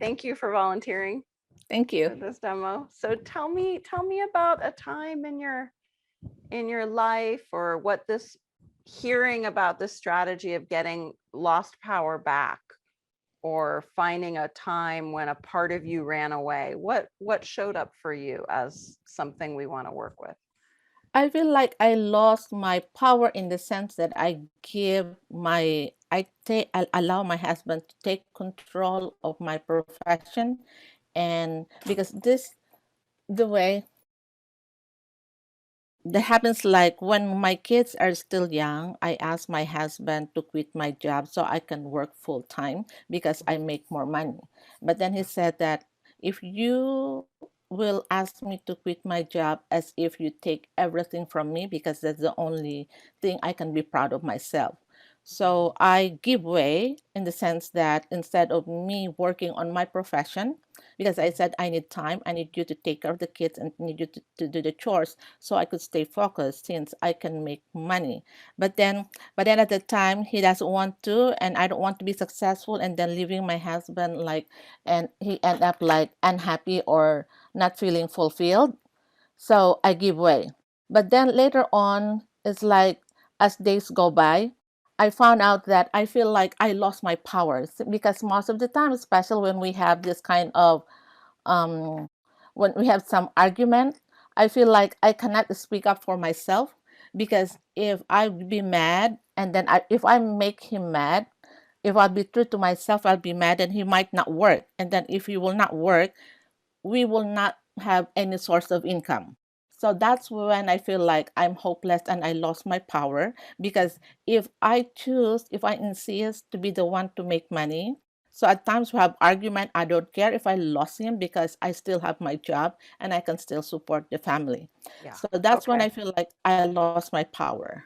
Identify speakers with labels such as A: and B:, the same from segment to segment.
A: Thank you for volunteering
B: Thank
A: for
B: you.
A: this demo. So tell me about a time in your life, or what this hearing about this strategy of getting lost power back, or finding a time when a part of you ran away. What showed up for you as something we want to work with?
B: I feel like I lost my power in the sense that I allow my husband to take control of my profession, and because this the way that happens, like when my kids are still young, I ask my husband to quit my job so I can work full time because I make more money. But then he said that if you will ask me to quit my job as if you take everything from me, because that's the only thing I can be proud of myself. So I give way in the sense that instead of me working on my profession, because I said I need time, I need you to take care of the kids and need you to do the chores so I could stay focused since I can make money. But then at the time he doesn't want to, and I don't want to be successful and then leaving my husband like, and he end up like unhappy or not feeling fulfilled. So I give way. But then later on, it's like as days go by, I found out that I feel like I lost my powers because most of the time, especially when we have this kind of um, when we have some argument, I feel like I cannot speak up for myself because if I be mad and then if I make him mad, if I'll be true to myself, I'll be mad and he might not work. And then if he will not work, we will not have any source of income. So that's when I feel like I'm hopeless and I lost my power because if I insist to be the one to make money, so at times we have argument, I don't care if I lost him because I still have my job and I can still support the family.
A: Yeah.
B: So that's when
A: Okay.
B: I feel like I lost my power.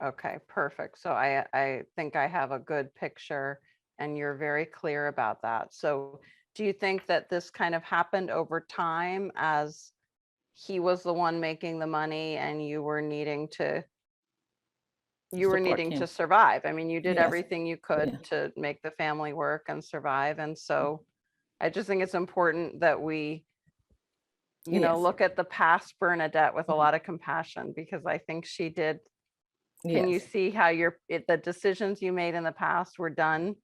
A: Okay, perfect. So I think I have a good picture, and you're very clear about that. So do you think that this kind of happened over time as he was the one making the money and you were
B: Support
A: needing to
B: him.
A: survive? I mean, you did
B: Yes.
A: everything you
B: Yeah.
A: could to make the family work and survive. And so I just think it's important that we,
B: Yes.
A: look at the past Bernadette with a
B: Mhm.
A: lot of compassion, because I think she did. Can you
B: Yes.
A: see how the decisions you made in the past were done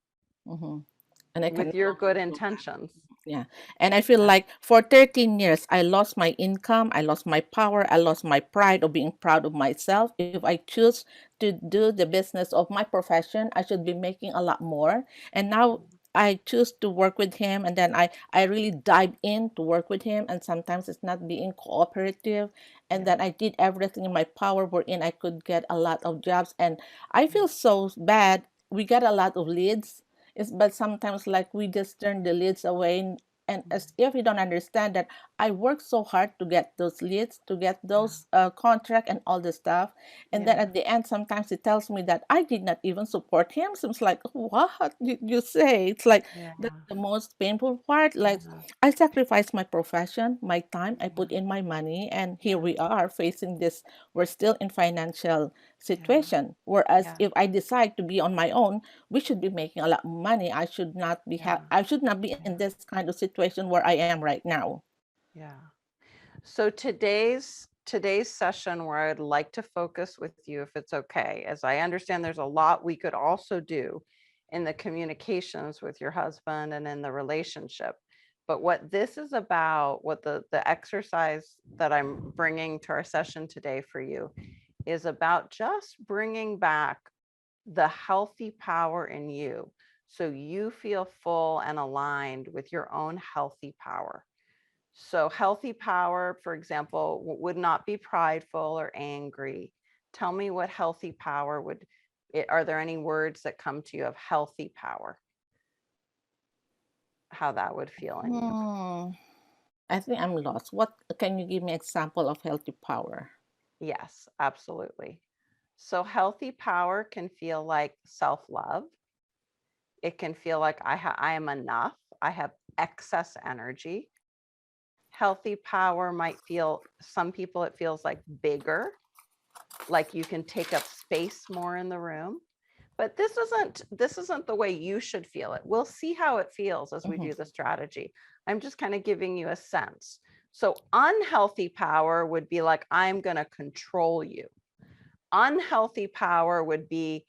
B: Hmm. And I can
A: with
B: no
A: your
B: longer
A: good
B: do that.
A: intentions?
B: Yeah. And I feel
A: Yeah.
B: like for 13 years, I lost my income, I lost my power, I lost my pride of being proud of myself. If I choose to do the business of my profession, I should be making a lot more. And now I choose to work with him, and then I really dive in to work with him. And sometimes it's not being cooperative. And
A: Yeah.
B: then I did everything in my power wherein I could get a lot of jobs. And I feel so bad. We got a lot of leads, but sometimes like we just turn the leads away, and as if you don't understand that I worked so hard to get those leads, to get
A: Yeah.
B: those contract and all the stuff, and then
A: Yeah.
B: at the end sometimes it tells me that I did not even support him. So it's like, what did you say? It's like
A: Yeah.
B: that's the most painful part. Like
A: Yeah.
B: I sacrificed my profession, my time, I
A: Yeah.
B: put in my money, and here
A: Yeah.
B: we are facing this. We're still in financial
A: Yeah.
B: situation, whereas
A: Yeah.
B: if I decide to be on my own, we should be making a lot of money.
A: Yeah.
B: I should not be in
A: Yeah.
B: this kind of situation where I am right now.
A: Yeah. So today's session, where I'd like to focus with you, if it's okay, as I understand there's a lot we could also do in the communications with your husband and in the relationship. But what this is about, what the exercise that I'm bringing to our session today for you is about just bringing back the healthy power in you, so you feel full and aligned with your own healthy power. So healthy power, for example, would not be prideful or angry. Tell me what healthy power are there any words that come to you of healthy power? How that would feel in you?
B: Hmm. I think I'm lost. What can you give me example of healthy power?
A: Yes, absolutely. So healthy power can feel like self-love. It can feel like I am enough. I have excess energy. Healthy power might feel, some people it feels like bigger, like you can take up space more in the room. But this isn't the way you should feel it. We'll see how it feels as we
B: Mhm.
A: do the strategy. I'm just kind of giving you a sense. So unhealthy power would be like, I'm going to control you. Unhealthy power would be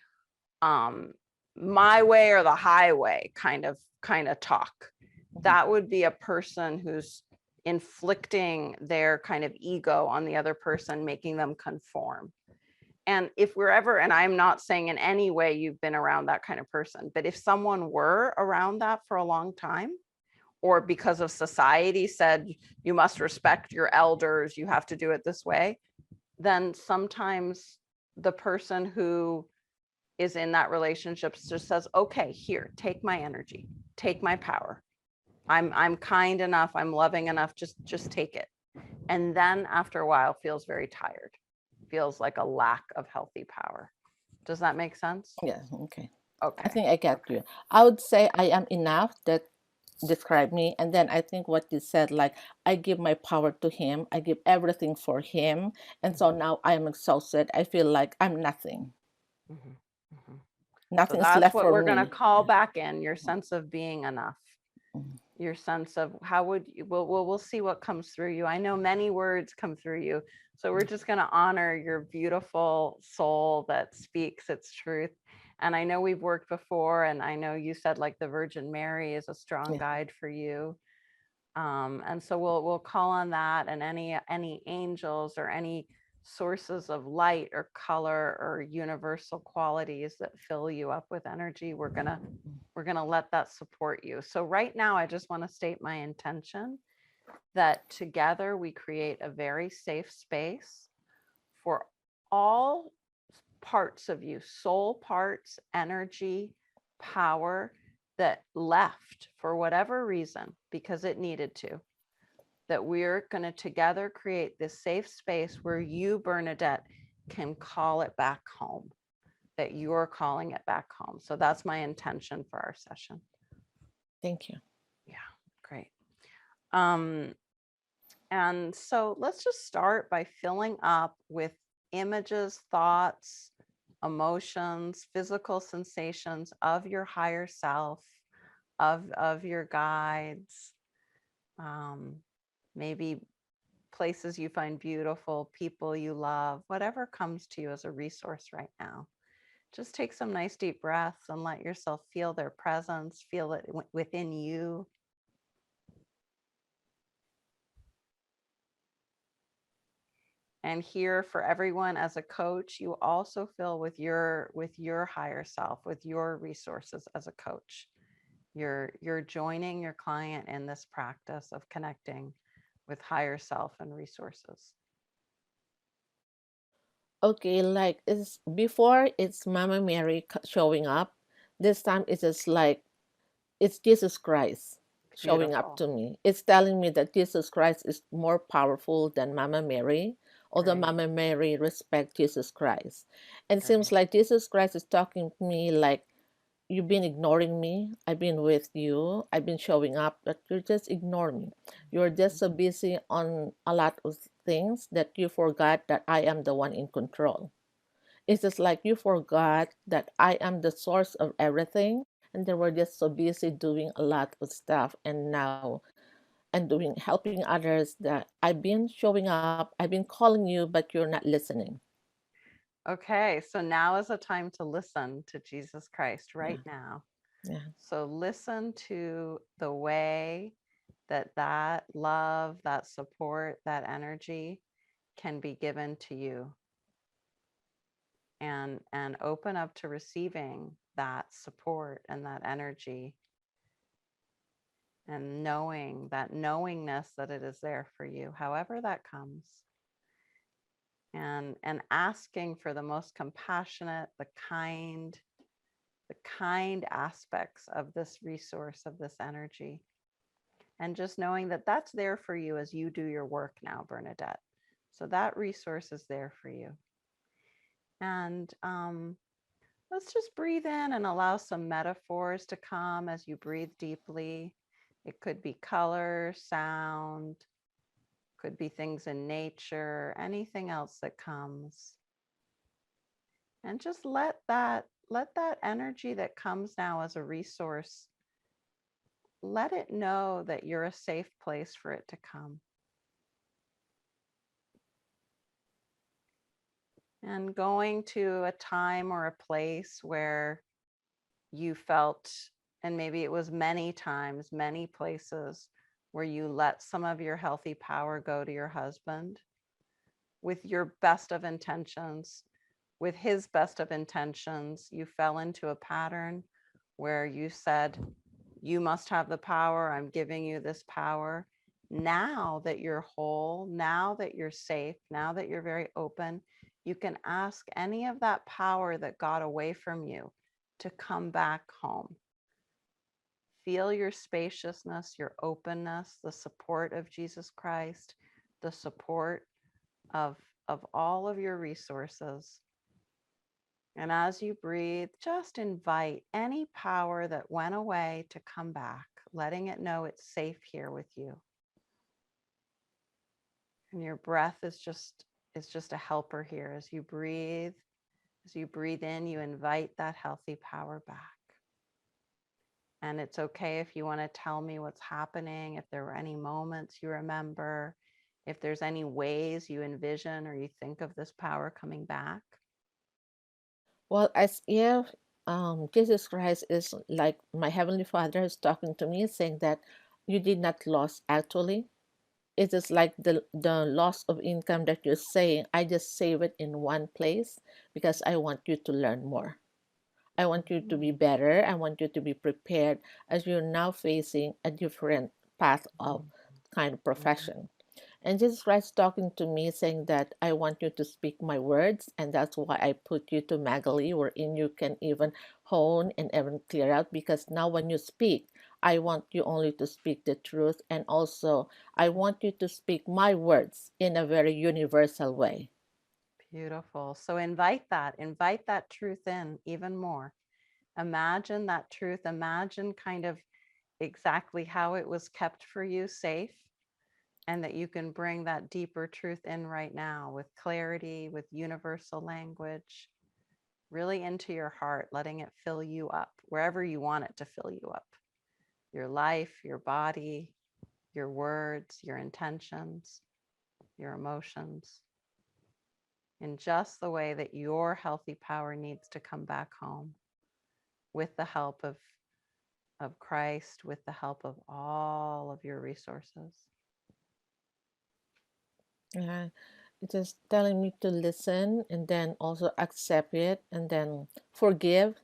A: my way or the highway kind of talk. That would be a person who's inflicting their kind of ego on the other person, making them conform. And if we're ever, and I'm not saying in any way you've been around that kind of person, but if someone were around that for a long time, or because of society said you must respect your elders, you have to do it this way, then sometimes the person who is in that relationship just says, okay, here, take my energy, take my power. I'm kind enough, I'm loving enough, just take it. And then after a while feels very tired, feels like a lack of healthy power. Does that make sense?
B: Yeah, okay. I
A: Okay.
B: think I get
A: Okay.
B: you. I would say I am enough that describe me. And then I think what you said, like I give my power to him, I give everything for him. And so
A: Mhm,
B: now I am exhausted. I feel like I'm nothing.
A: mhm, mhm. So
B: Nothing is
A: that's
B: left
A: what
B: for
A: we're going to
B: me.
A: call
B: Yeah.
A: back in, your sense of being enough,
B: Mhm.
A: your sense of how would you, we'll see what comes through you. I know many words come through you. So we're just going to honor your beautiful soul that speaks its truth. And I know we've worked before, and I know you said like the Virgin Mary is a strong
B: Yeah.
A: guide for you. And so we'll call on that, and any angels or any sources of light or color or universal qualities that fill you up with energy, we're gonna let that support you. So right now, I just want to state my intention that together we create a very safe space for all parts of you, soul parts, energy, power that left for whatever reason because it needed to, that we're going to together create this safe space where you, Bernadette, can call it back home, that you're calling it back home. So that's my intention for our session.
B: Thank you.
A: Yeah, great. Um, and so let's just start by filling up with images, thoughts, emotions, physical sensations of your higher self, of your guides, maybe places you find beautiful, people you love, whatever comes to you as a resource right now. Just take some nice deep breaths and let yourself feel their presence, feel it within you. And here for everyone as a coach, you also feel with your higher self, with your resources as a coach. You're joining your client in this practice of connecting with higher self and resources.
B: Okay, like it's before it's Mama Mary showing up. This time it's just like it's Jesus Christ showing up
A: Beautiful.
B: to me. It's telling me that Jesus Christ is more powerful than Mama Mary, although
A: Great.
B: Mama Mary respect Jesus Christ. And it seems
A: Great.
B: like Jesus Christ is talking to me like, you've been ignoring me. I've been with you. I've been showing up, but you just ignore me. You're just so busy on a lot of things that you forgot that I am the one in control. It's just like you forgot that I am the source of everything, and they were just so busy doing a lot of stuff. And now, and doing helping others, that I've been showing up, I've been calling you, but you're not listening.
A: Okay, so now is a time to listen to Jesus Christ right
B: Yeah,
A: now.
B: yeah.
A: So listen to the way that love, that support, that energy can be given to you, and open up to receiving that support and that energy, and knowing that knowingness that it is there for you, however that comes, and asking for the most compassionate, the kind aspects of this resource, of this energy, and just knowing that that's there for you as you do your work now, Bernadette. So that resource is there for you. And let's just breathe in and allow some metaphors to come as you breathe deeply. It could be color, sound, could be things in nature, anything else that comes. And just let let that energy that comes now as a resource, let it know that you're a safe place for it to come. And going to a time or a place where you felt, and maybe it was many times, many places where you let some of your healthy power go to your husband with your best of intentions, with his best of intentions, you fell into a pattern where you said, you must have the power. I'm giving you this power. Now that you're whole, now that you're safe, now that you're very open, you can ask any of that power that got away from you to come back home. Feel your spaciousness, your openness, the support of Jesus Christ, the support of, of all of your resources. And as you breathe, just invite any power that went away to come back, letting it know it's safe here with you. And your breath is just a helper here. As you breathe in, you invite that healthy power back. And it's okay if you want to tell me what's happening, if there were any moments you remember, if there's any ways you envision or you think of this power coming back.
B: Well, as if Jesus Christ is like my Heavenly Father is talking to me, saying that you did not lose actually. It is like the loss of income that you're saying. I just save it in one place because I want you to learn more. I want you to be better. I want you to be prepared as you're now facing a different path of kind of profession. And Jesus Christ talking to me saying that I want you to speak my words, and that's why I put you to Magali, wherein you can even hone and even clear out. Because now, when you speak, I want you only to speak the truth, and also I want you to speak my words in a very universal way.
A: Beautiful. So invite that truth in even more. Imagine that truth. Imagine kind of exactly how it was kept for you safe, and that you can bring that deeper truth in right now with clarity, with universal language, really into your heart, letting it fill you up wherever you want it to fill you up. Your life, your body, your words, your intentions, your emotions, in just the way that your healthy power needs to come back home, with the help of Christ, with the help of all of your resources.
B: Yeah, just telling me to listen and then also accept it and then forgive.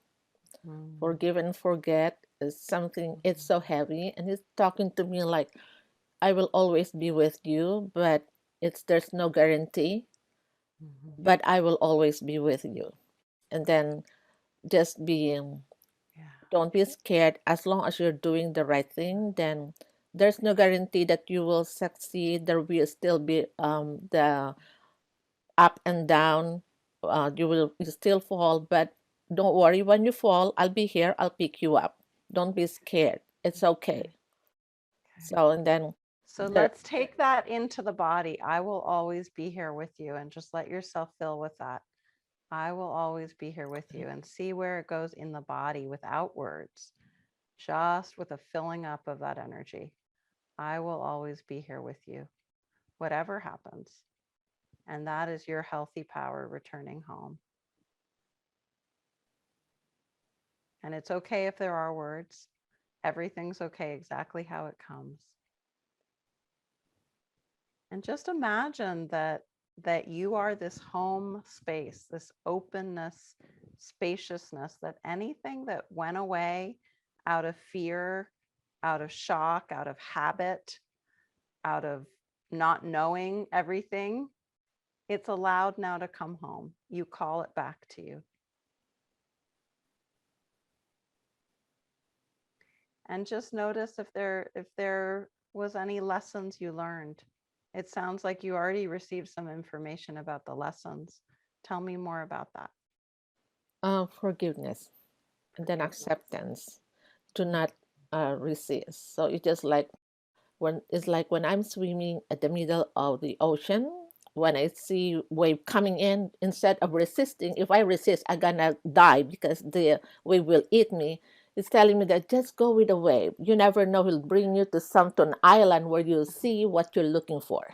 A: Mm.
B: Forgive and forget is something, it's so heavy. And he's talking to me like, I will always be with you, but there's no guarantee,
A: Mhm.
B: but I will always be with you. And then just being,
A: Yeah.
B: don't be scared. As long as you're doing the right thing, then there's no guarantee that you will succeed. There will still be the up and down. You will still fall, but don't worry. When you fall, I'll be here. I'll pick you up. Don't be scared. It's okay.
A: Okay. Okay.
B: So, and then
A: So
B: there,
A: let's take that into the body. I will always be here with you, and just let yourself fill with that. I will always be here with you, and see where it goes in the body without words, just with a filling up of that energy. I will always be here with you, whatever happens. And that is your healthy power returning home. And it's okay if there are words. Everything's okay exactly how it comes. And just imagine that you are this home space, this openness, spaciousness, that anything that went away out of fear, out of shock, out of habit, out of not knowing everything, it's allowed now to come home. You call it back to you. And just notice if there was any lessons you learned. It sounds like you already received some information about the lessons. Tell me more about that.
B: forgiveness and then
A: Forgiveness.
B: acceptance. To not resist. So it's just like when I'm swimming at the middle of the ocean, when I see wave coming in, instead of resisting, if I resist, I'm gonna die because the wave will eat me. It's telling me that just go with the wave. You never know, he'll bring you to to an island where you'll see what you're looking for.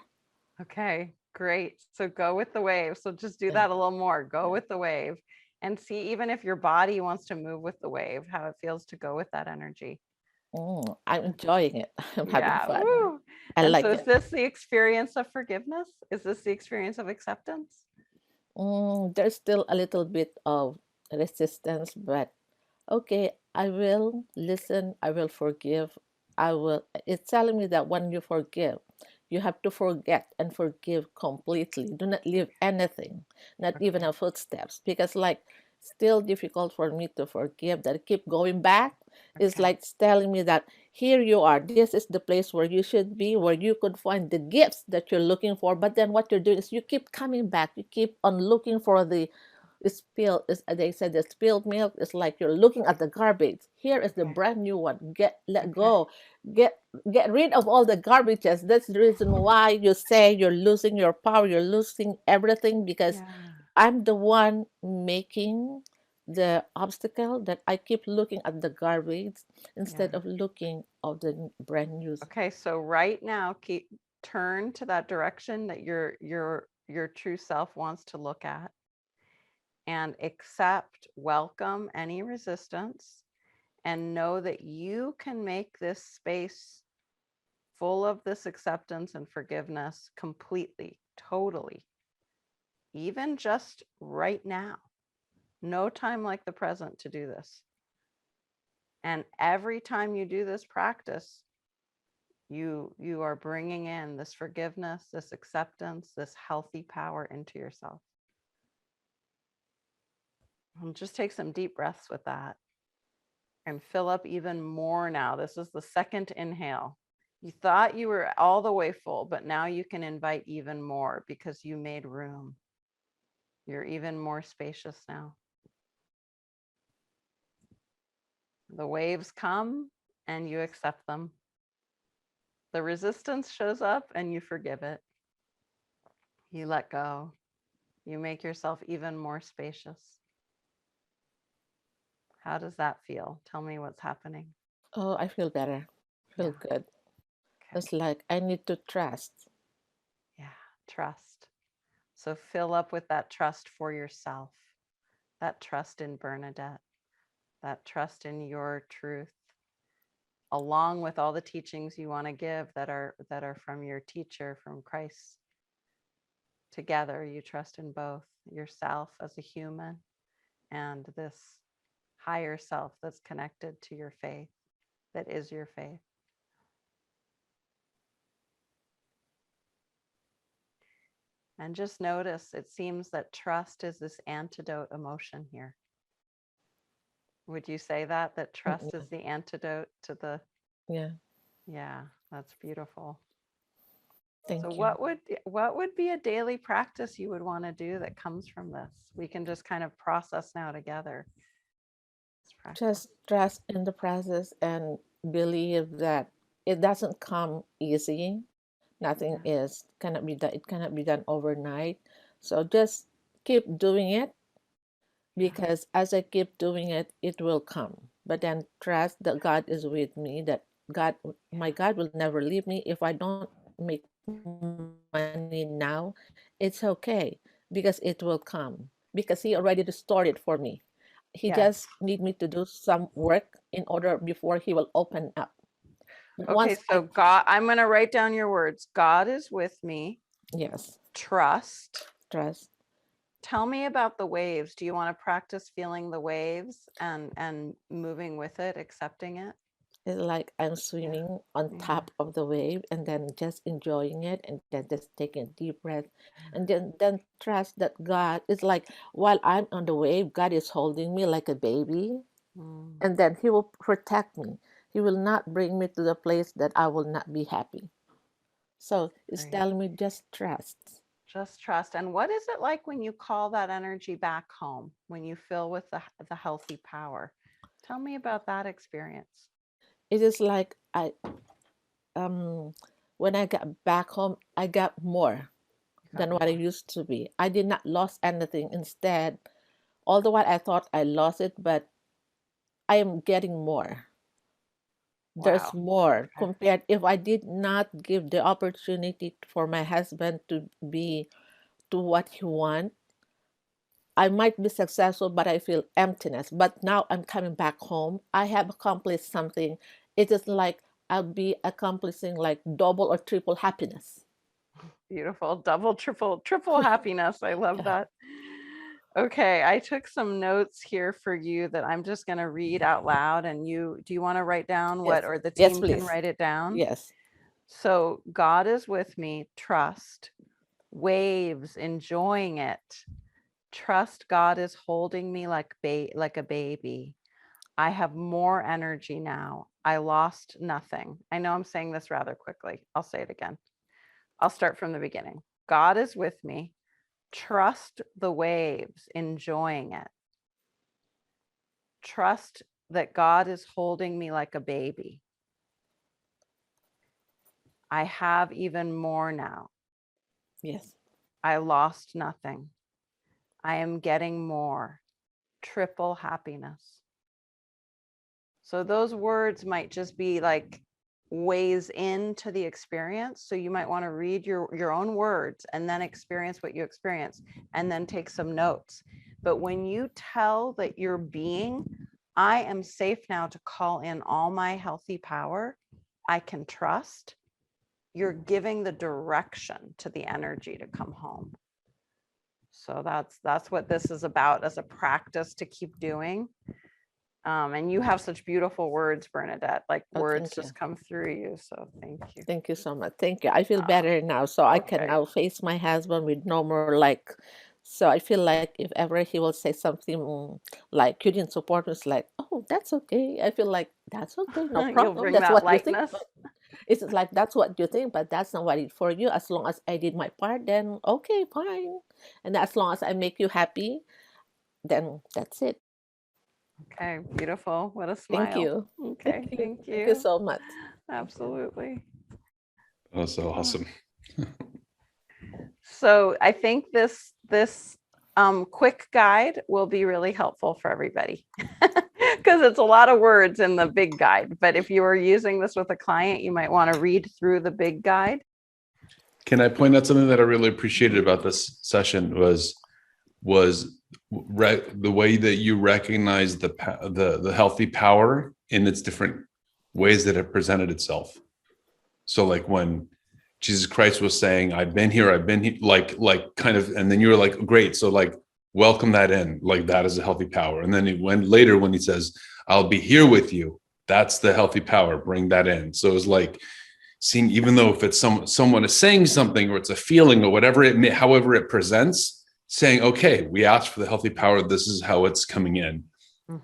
A: Okay, great. So go with the wave. So just do
B: Yeah.
A: that a little more. Go
B: Yeah.
A: with the wave and see, even if your body wants to move with the wave, how it feels to go with that energy.
B: I'm enjoying it. I'm having
A: Yeah.
B: fun.
A: Woo.
B: I
A: And so
B: like
A: is
B: it.
A: this the experience of forgiveness? Is this the experience of acceptance?
B: There's still a little bit of resistance, but okay, I will listen, I will forgive. I will It's telling me that when you forgive, you have to forget and forgive completely. Do not leave anything, not even
A: Okay.
B: a footsteps, because like still difficult for me to forgive that I keep going back. It's
A: Okay.
B: like it's telling me that here you are, this is the place where you should be, where you could find the gifts that you're looking for. But then what you're doing is you keep coming back, you keep on looking for the spill is they said the spilled milk is like you're looking at the garbage. Here is the
A: Okay.
B: brand new one. Let
A: Okay.
B: go. Get get rid of all the garbages. That's the reason why you say you're losing your power, you're losing everything, because
A: Yeah.
B: I'm the one making the obstacle that I keep looking at the garbage
A: Yeah.
B: instead of looking of the brand new.
A: Okay. So right now, keep turn to that direction that your true self wants to look at, and accept, welcome any resistance, and know that you can make this space full of this acceptance and forgiveness completely, totally, even just right now. No time like the present to do this. And every time you do this practice, you are bringing in this forgiveness, this acceptance, this healthy power into yourself. And just take some deep breaths with that and fill up even more now. This is the second inhale. You thought you were all the way full, but now you can invite even more because you made room. You're even more spacious now. The waves come and you accept them. The resistance shows up and you forgive it. You let go. You make yourself even more spacious. How does that feel? Tell me what's happening.
B: Oh, I feel better. Feel
A: Yeah.
B: good.
A: Okay.
B: It's like I need to trust.
A: Yeah. Trust. So fill up with that trust for yourself, that trust in Bernadette, that trust in your truth, along with all the teachings you want to give that are from your teacher, from Christ. Together, you trust in both yourself as a human and this higher self that's connected to your faith, that is your faith. And just notice, it seems that trust is this antidote emotion here. Would you say that trust
B: Yeah.
A: is the antidote to the,
B: Yeah.
A: yeah, that's beautiful. So
B: Thank you.
A: what would be a daily practice you would want to do that comes from this? We can just kind of process now together. This practice.
B: Just trust in the process and believe that it doesn't come easy. Nothing
A: Yeah.
B: is cannot be done. It cannot be done overnight. So just keep doing it,
A: Yeah.
B: because as I keep doing it, it will come. But then trust that God is with me. That God, my
A: Yeah.
B: God, will never leave me. If I don't make money now, it's okay because it will come. Because He already restored it for me. He just
A: Yes.
B: need me to do some work in order before He will open up. But once
A: Okay,
B: I
A: so God, I'm going to write down your words. God is with me.
B: yes
A: Trust.
B: trust,
A: Tell me about the waves. Do you want to practice feeling the waves and moving with it, accepting it?
B: it's like I'm
A: Yeah.
B: swimming on
A: Yeah.
B: top of the wave and then just enjoying it and then just taking a deep breath and
A: Yeah.
B: then trust that God is like while I'm on the wave, God is holding me like a baby,
A: Mm,
B: and then He will protect me. He will not bring me to the place that I will not be happy. So it's
A: great.
B: telling me just trust.
A: Just trust. And what is it like when you call that energy back home, when you fill with the healthy power? Tell me about that experience.
B: It is like um when I got back home, I got more. than
A: Become
B: what I
A: more.
B: used to be. I did not lose anything. Instead, all the while I thought I lost it, but I am getting more. There's
A: Wow.
B: more
A: Okay.
B: compared if I did not give the opportunity for my husband to be to what he wants. I might be successful, but I feel emptiness. But now I'm coming back home. I have accomplished something. It is like I'll be accomplishing like double or triple happiness.
A: Beautiful. Double, triple happiness. I love
B: Yeah.
A: that. Okay, I took some notes here for you that I'm just going to read out loud. And do you want to write down what,
B: Yes.
A: or the
B: Yes,
A: team can
B: please.
A: write it down?
B: Yes.
A: So, God is with me, trust, waves, enjoying it. Trust God is holding me like a baby. I have more energy now. I lost nothing. I know I'm saying this rather quickly. I'll say it again. I'll start from the beginning. God is with me. Trust the waves, enjoying it. Trust that God is holding me like a baby. I have even more now.
B: Yes.
A: I lost nothing. I am getting more. Triple happiness. So those words might just be like ways into the experience. So you might want to read your own words and then experience what you experience and then take some notes. But when you tell that you're being, I am safe now to call in all my healthy power, I can trust, you're giving the direction to the energy to come home. So that's what this is about as a practice to keep doing. And you have such beautiful words, Bernadette, like
B: Oh,
A: words
B: thank you.
A: just come through you. So thank you.
B: Thank you so much. Thank you. I feel better now. So I can
A: Okay.
B: now face my husband with no more like. So I feel like if ever he will say something like you didn't support me, it's like, oh, that's okay. I feel like that's okay, no
A: You'll
B: problem.
A: bring
B: That's
A: that
B: what you think.
A: lightness.
B: But it's like that's what you think, but that's not what it for you. As long as I did my part, then okay, fine. And as long as I make you happy, then that's it.
A: Okay, beautiful. What a
B: Thank
A: smile.
B: you. Thank
A: Okay,
B: you.
A: thank
B: Thank you
A: you.
B: so much.
A: Absolutely.
C: Oh, so awesome.
A: So I think this quick guide will be really helpful for everybody because it's a lot of words in the big guide. But if you were using this with a client, you might want to read through the big guide.
C: Can I point out something that I really appreciated about this session was the way that you recognize the healthy power in its different ways that it presented itself. So like when Jesus Christ was saying, I've been here, like kind of, and then you were like, great. So like, welcome that in, like that is a healthy power. And then it went later when he says, I'll be here with you. That's the healthy power. Bring that in. So it's like seeing, even though if it's someone is saying something or it's a feeling or whatever however it presents, saying, okay, we asked for the healthy power. This is how it's coming in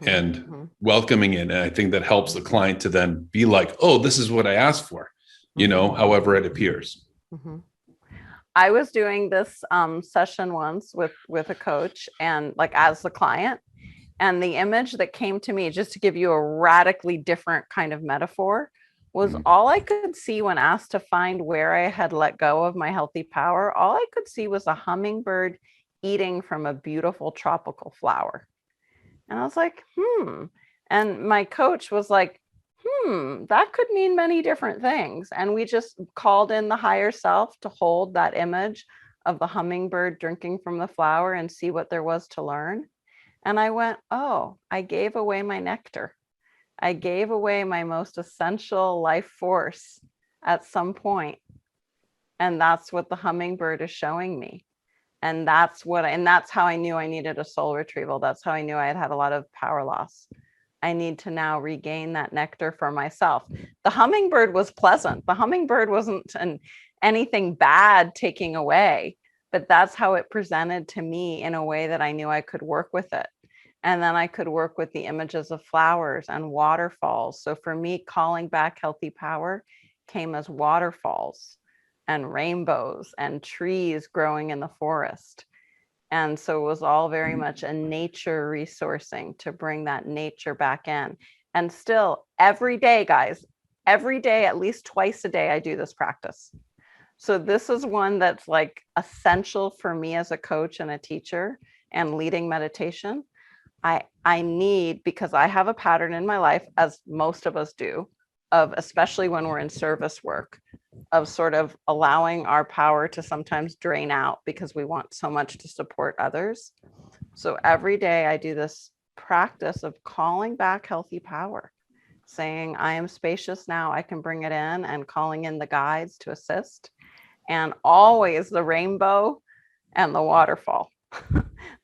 C: and welcoming in. And I think that helps the client to then be like, oh, this is what I asked for, however it appears.
A: I was doing this session once with a coach and like as the client, and the image that came to me, just to give you a radically different kind of metaphor, was all I could see when asked to find where I had let go of my healthy power. All I could see was a hummingbird eating from a beautiful tropical flower. And I was like, And my coach was like, that could mean many different things. And we just called in the higher self to hold that image of the hummingbird drinking from the flower and see what there was to learn. And I went, oh, I gave away my nectar. I gave away my most essential life force at some point. And that's what the hummingbird is showing me. And that's how I knew I needed a soul retrieval. That's how I knew I had had a lot of power loss. I need to now regain that nectar for myself. The hummingbird was pleasant. The hummingbird wasn't anything bad taking away, but that's how it presented to me in a way that I knew I could work with it. And then I could work with the images of flowers and waterfalls. So for me, calling back healthy power came as waterfalls and rainbows and trees growing in the forest. And so it was all very much a nature resourcing to bring that nature back in. And still every day, guys, every day, at least twice a day, I do this practice. So this is one that's like essential for me as a coach and a teacher and leading meditation. I need, because I have a pattern in my life, as most of us do, of especially when we're in service work, of sort of allowing our power to sometimes drain out because we want so much to support others. So every day I do this practice of calling back healthy power, saying, I am spacious now, I can bring it in, and calling in the guides to assist. And always the rainbow and the waterfall.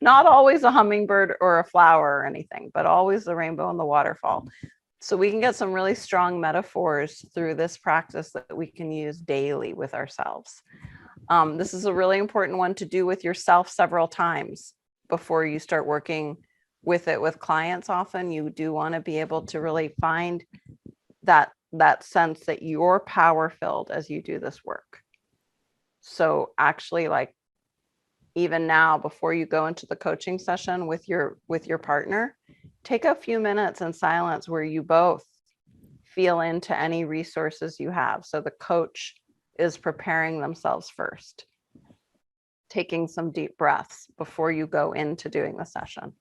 A: Not always a hummingbird or a flower or anything, but always the rainbow and the waterfall. So we can get some really strong metaphors through this practice that we can use daily with ourselves. This is a really important one to do with yourself several times before you start working with it with clients. Often you do want to be able to really find that sense that you're power filled as you do this work. So actually, like, even now, before you go into the coaching session with your partner, take a few minutes in silence where you both feel into any resources you have. So the coach is preparing themselves first, taking some deep breaths before you go into doing the session.